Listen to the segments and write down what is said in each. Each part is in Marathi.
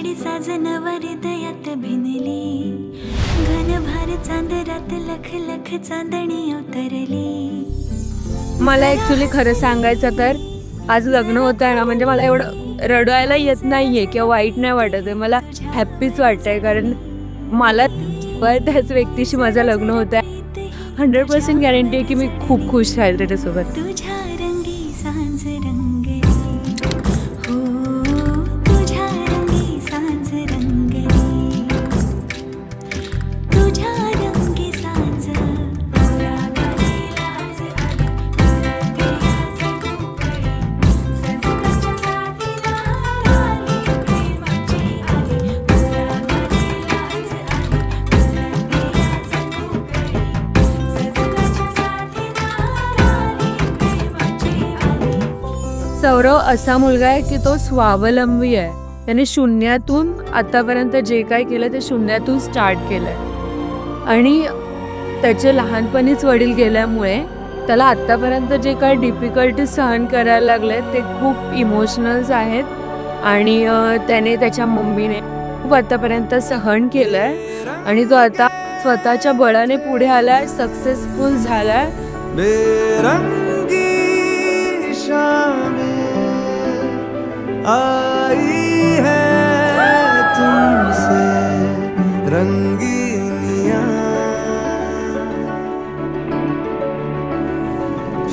रंगी साजनवर हृदयात भिनली, घनभार चांदरात लख लख चांदणी अवतरली. मला ॲक्च्युली खरं सांगायचं तर आज लग्न होतं आहे ना, म्हणजे मला एवढं रडवायला येत नाही आहे किंवा वाईट नाही वाटत आहे, मला हॅप्पीच वाटतं आहे. कारण मला त्याच व्यक्तीशी माझं लग्न होतं आहे. 100% गॅरंटी आहे की मी खूप खुश राहील त्याच्यासोबत. तुझ्या रंगी सांज रंगली, हो तुझ्या रंगी सांज रंगली, तुझ्या रंगी सांज. सौरव असा मुलगा आहे की तो स्वावलंबी आहे. त्याने शून्यातून आतापर्यंत जे काय केलं ते शून्यातून स्टार्ट केलं आहे. आणि त्याचे लहानपणीच वडील गेल्यामुळे त्याला आत्तापर्यंत जे काय डिफिकल्टी सहन करायला लागले ते खूप इमोशनल्स आहेत. आणि त्याने त्याच्या मम्मीने खूप आत्तापर्यंत सहन केलं आहे. आणि तो आता स्वतःच्या बळाने पुढे आला आहे, सक्सेसफुल झाला आहे. आई है तुमसे रंगीनिया,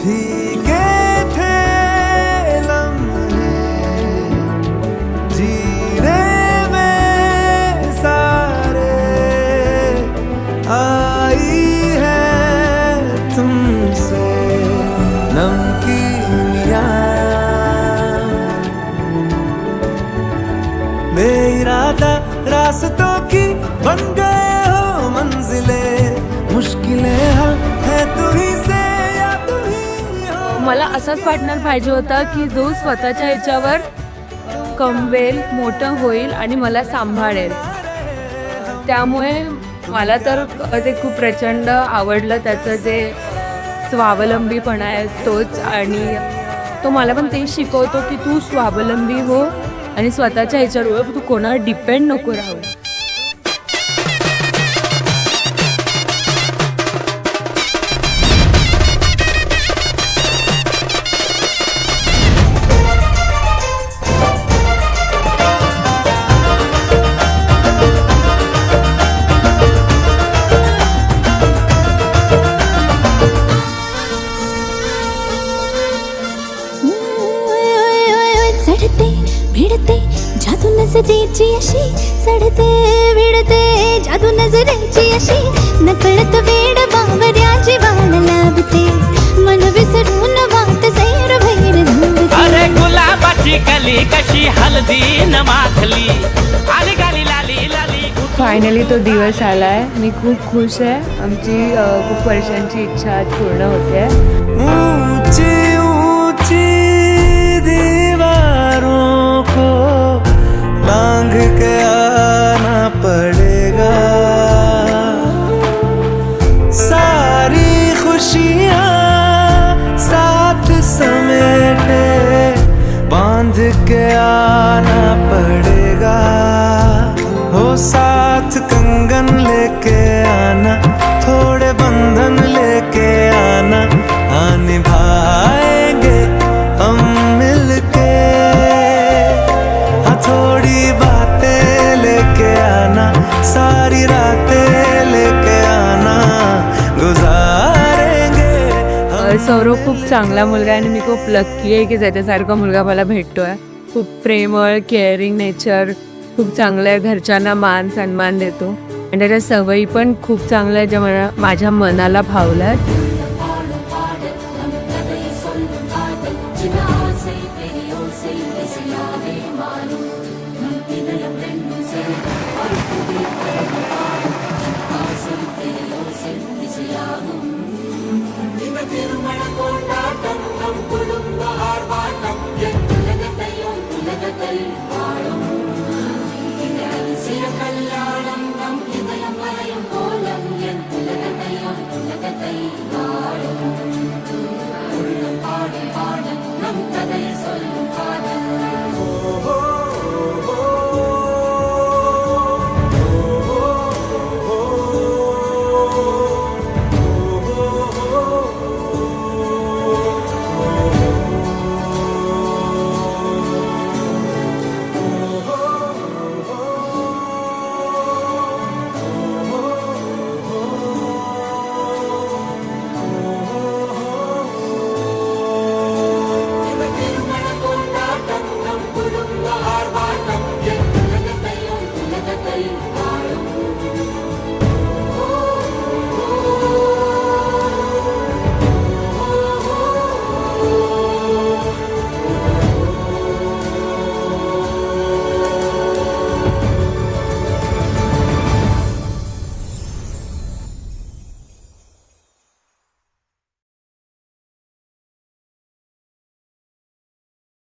भीगे थे लम्हे जीने में सारे, आई है तुमसे नमकीनिया. बेइरादा रास्तों की बन गए हो मंजिले, मुश्किलें है तू ही से या तू ही हो. मला असाच पार्टनर पाहिजे होता की जो स्वतःच्या ह्याच्यावर कमवेल, मोठं होईल आणि मला सांभाळेल. त्यामुळे मला तर ते खूप प्रचंड आवडलं, त्याचं जे स्वावलंबीपणा आहे तोच. आणि तो मला पण तेच शिकवतो की तू स्वावलंबी हो आणि स्वतःच्या ह्याच्यावर तू कोणावर डिपेंड नको राहू. भिडते जादू नजरेची अशी, चढते भिडते जादू नजरेची अशी, नकळत वेड बावऱ्याची वाण लावते, मन विसरून वाट सैर भैर धावते. अरे गुलाबाची कली कशी हलदी न माखली, आली गाली लाली लाली. फायनली तो दिवस आला आहे. मी खूप खुश आहे. आमची खूप वर्षांची इच्छा आज पूर्ण होते आहे. ऊंची ऊंची दीवारों को लांघ के आना पड़ेगा, सारी खुशियाँ साथ समेटे बांध के आना पड़ेगा. हो साथ कंगन लेके आना, थोड़े बंधन लेके आना, निभाएंगे हम मिलके. थोड़ी बातें लेके आना, सारी रातें लेके आना, गुजारेंगे. सौरव खूप चांगला मुलगा आहे आणि मी खूप लक्की आहे की त्याच्यासारखा मुलगा मला भेटतो आहे. खूप प्रेमळ, केअरिंग नेचर, खूप चांगलं आहे, घरच्यांना मान सन्मान देतो आणि त्याच्या सवयी पण खूप चांगल्या आहेत ज्या माझ्या मनाला भावल्यात. తిరుమల కోట